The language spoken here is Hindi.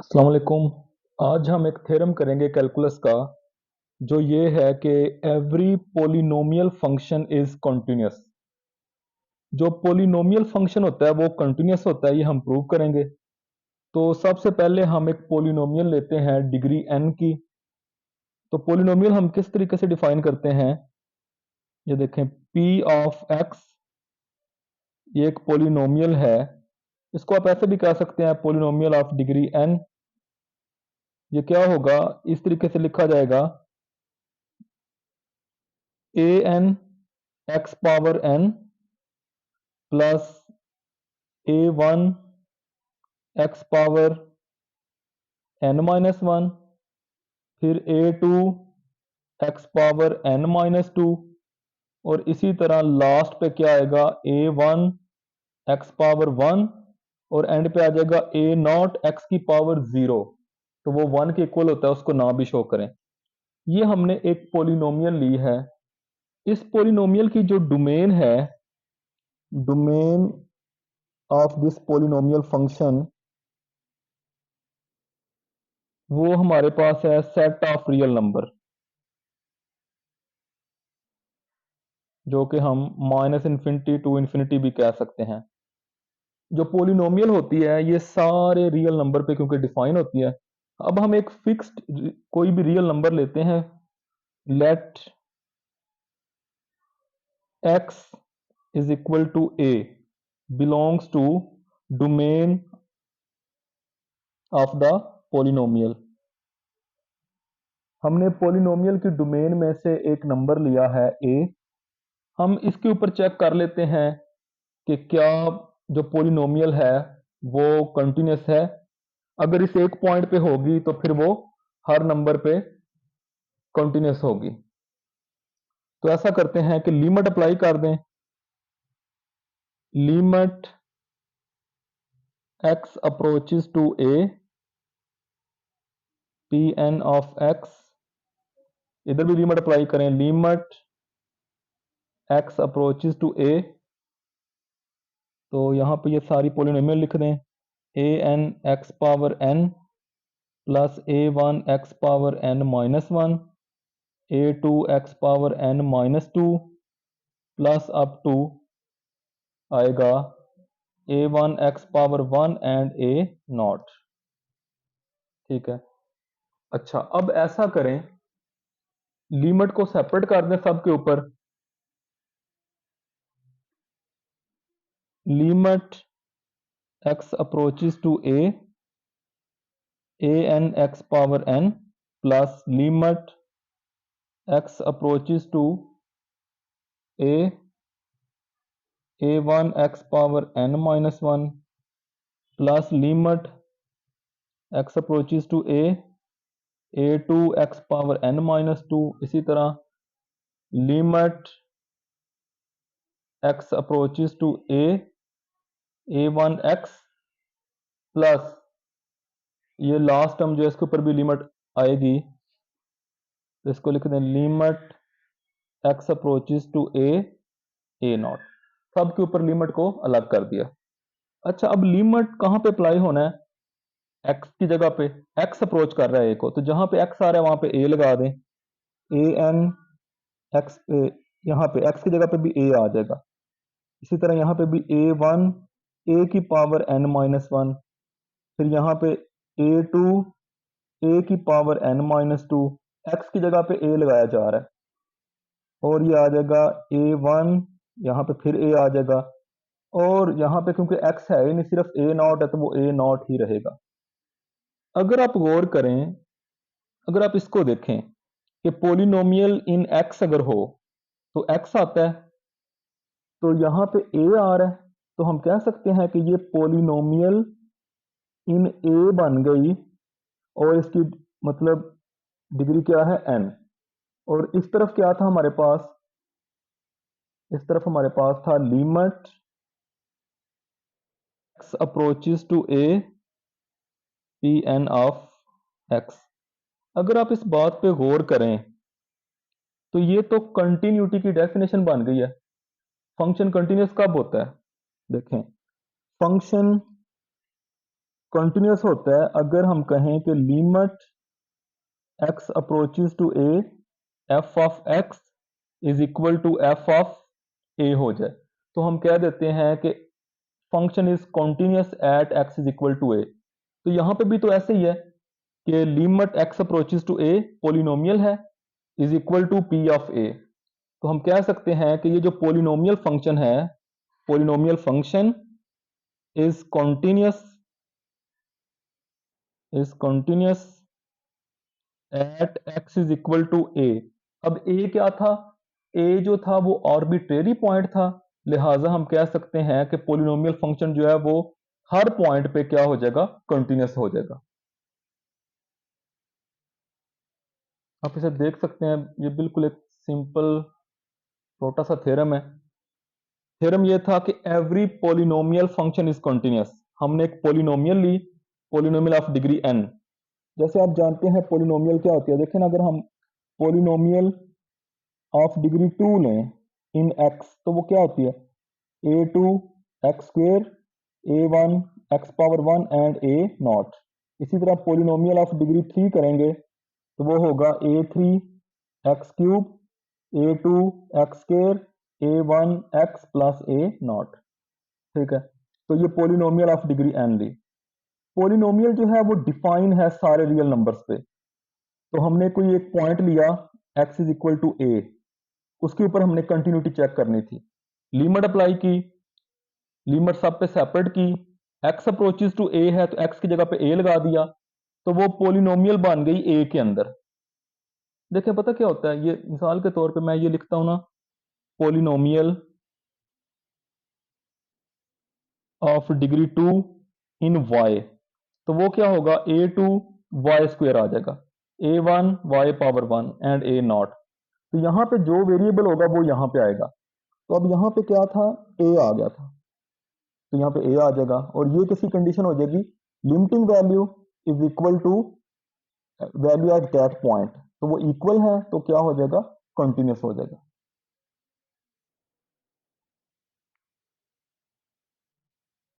अस्सलाम वालेकुम। आज हम एक थ्योरम करेंगे कैलकुलस का, जो ये है कि every polynomial function is continuous. जो पॉलिनोमियल फंक्शन होता है वो कंटिन्यूअस होता है, ये हम प्रूव करेंगे। तो सबसे पहले हम एक पॉलिनोमियल लेते हैं डिग्री n की। तो पॉलिनोमियल हम किस तरीके से डिफाइन करते हैं, ये देखें। p ऑफ x ये एक पॉलिनोमियल है। इसको आप ऐसे भी कह सकते हैं पॉलिनोमियल ऑफ डिग्री n। ये क्या होगा, इस तरीके से लिखा जाएगा a n x power n plus a one x power n minus one, फिर a two x power n minus two, और इसी तरह लास्ट पे क्या आएगा a one x power one, और एंड पे आ जाएगा ए नॉट एक्स की पावर ज़ीरो। तो वो वन के इक्वल होता है, उसको ना भी शो करें। ये हमने एक पोलिनोमियल ली है। इस पोलिनोमियल की जो डोमेन है, domain of this polynomial function, वो हमारे पास है सेट ऑफ रियल नंबर, जो कि हम माइनस इन्फिनिटी टू इन्फिनिटी भी कह सकते हैं। जो पोलिनोमियल होती है ये सारे रियल नंबर पे क्योंकि डिफाइन होती है। अब हम एक फिक्स्ड कोई भी रियल नंबर लेते हैं। Let x is equal to a belongs to domain of the polynomial. हमने पोलिनोमियल की डोमेन में से एक नंबर लिया है a। हम इसके ऊपर चेक कर लेते हैं कि क्या जो पोलिनोमियल है वो कंटिन्यूस है। अगर इस एक पॉइंट पे होगी तो फिर वो हर नंबर पे कंटिन्यूस होगी। तो ऐसा करते हैं कि लिमिट अप्लाई कर दें। Limit x approaches to a P n of x, इधर भी लिमिट अप्लाई करें। Limit x approaches to a, तो यहाँ पे ये सारी पोलिनोमियल लिख दें। A n x power n plus a one x power n minus one, a two x power n minus two, plus up to आएगा a one x power one and a not. ठीक है। अच्छा, अब ऐसा करें, लिमिट को सेपरेट कर दें सबके ऊपर। Limit x approaches to a n x power n plus limit x approaches to a one x power n minus one plus limit x approaches to a two x power n minus two. इसी तरह limit x approaches to a one x plus ये लास्ट टर्म जो है इसके ऊपर भी लिमिट आएगी, तो इसको लिख दें limit x approaches to a not. सब के ऊपर लिमिट को अलग कर दिया। अच्छा, अब लिमिट कहाँ पे अप्लाई होना है? x की जगह पे x अप्रोच कर रहा है a को, तो जहां पे x आ रहा है वहां पे a लगा दें। ए एन एक्स, यहाँ पे x की जगह पे भी a आ जाएगा। इसी तरह यहाँ पे भी ए वन ए की पावर n माइनस वन, फिर यहाँ पे ए टू ए की power n minus to. X की जगह पे a लगाया जा रहा है, और ये आ जाएगा ए वन, यहाँ पे फिर a आ जाएगा। और यहाँ पे क्योंकि x है ही नहीं, सिर्फ a नॉट है, तो वो a नॉट ही रहेगा। अगर आप गौर करें, अगर आप इसको देखें कि पोलिनोमियल इन x अगर हो तो x आता है, तो यहाँ पे a आ रहा है, तो हम कह सकते हैं कि ये पोलिनोमियल इन a बन गई। और इसकी मतलब डिग्री क्या है n। और इस तरफ क्या था हमारे पास? इस तरफ हमारे पास था limit x approaches to a P n of x। अगर आप इस बात पे गौर करें तो ये तो कंटिन्यूटी की डेफिनेशन बन गई है। फंक्शन कंटिन्यूअस कब होता है? देखें, फंक्शन कंटिन्यूस होता है अगर हम कहें कि limit x approaches to a f of x is equal to f of a हो जाए, तो हम कह देते हैं कि function is continuous at x is equal to a। तो यहां पे भी तो ऐसे ही है कि limit x approaches to a polynomial है is equal to p of a। तो हम कह सकते हैं कि ये जो पोलिनोमियल फंक्शन है, polynomial function is continuous at x is equal to a। अब a क्या था? a जो था वो आर्बिट्रेरी पॉइंट था, लिहाजा हम कह सकते हैं कि पोलिनोमियल फंक्शन जो है वो हर पॉइंट पे क्या हो जाएगा? कंटिन्यूस हो जाएगा। आप इसे देख सकते हैं, ये बिल्कुल एक सिंपल छोटा सा थ्योरम है। थ्योरम ये था कि every polynomial function is continuous. हमने एक पोलिनोमियल ली, पोलिनोमियल ऑफ डिग्री n। जैसे आप जानते हैं पोलिनोमियल क्या होती है, देखें ना, अगर हम पोलिनोमियल ऑफ डिग्री 2 लें इन x, तो वो क्या होती है? a2 x square, a1 x power 1 and a not. इसी तरह पोलिनोमियल ऑफ डिग्री 3 करेंगे तो वो होगा a3 x cube, a2 x square, a1 x plus a not. ठीक है, तो ये पोलिनोमियल ऑफ डिग्री n ली। पोलिनोमियल जो है वो डिफाइन है सारे रियल नंबर्स पे। तो हमने कोई एक पॉइंट लिया x is equal to a, उसके ऊपर हमने कंटिन्यूटी चेक करनी थी, लिमिट अप्लाई की, लिमिट सब पे सेपरेट की, x अप्रोचेस टू a है तो x की जगह पे a लगा दिया, तो वो पोलिनोमियल बन गई a के अंदर। देखिए पता क्या होता है, ये मिसाल के तौर पे मैं ये लिखता हूं ना, polynomial of degree 2 in y, तो वो क्या होगा? a2 y स्क्वायर आ जाएगा, a1 y power 1 and a not. तो यहाँ पे जो वेरिएबल होगा वो यहाँ पे आएगा। तो अब यहाँ पे क्या था? a आ गया था, तो यहाँ पे a आ जाएगा, और ये किसी कंडीशन हो जाएगी limiting value is equal to value at that point. तो वो इक्वल है तो क्या हो जाएगा? कंटिन्यूस हो जाएगा।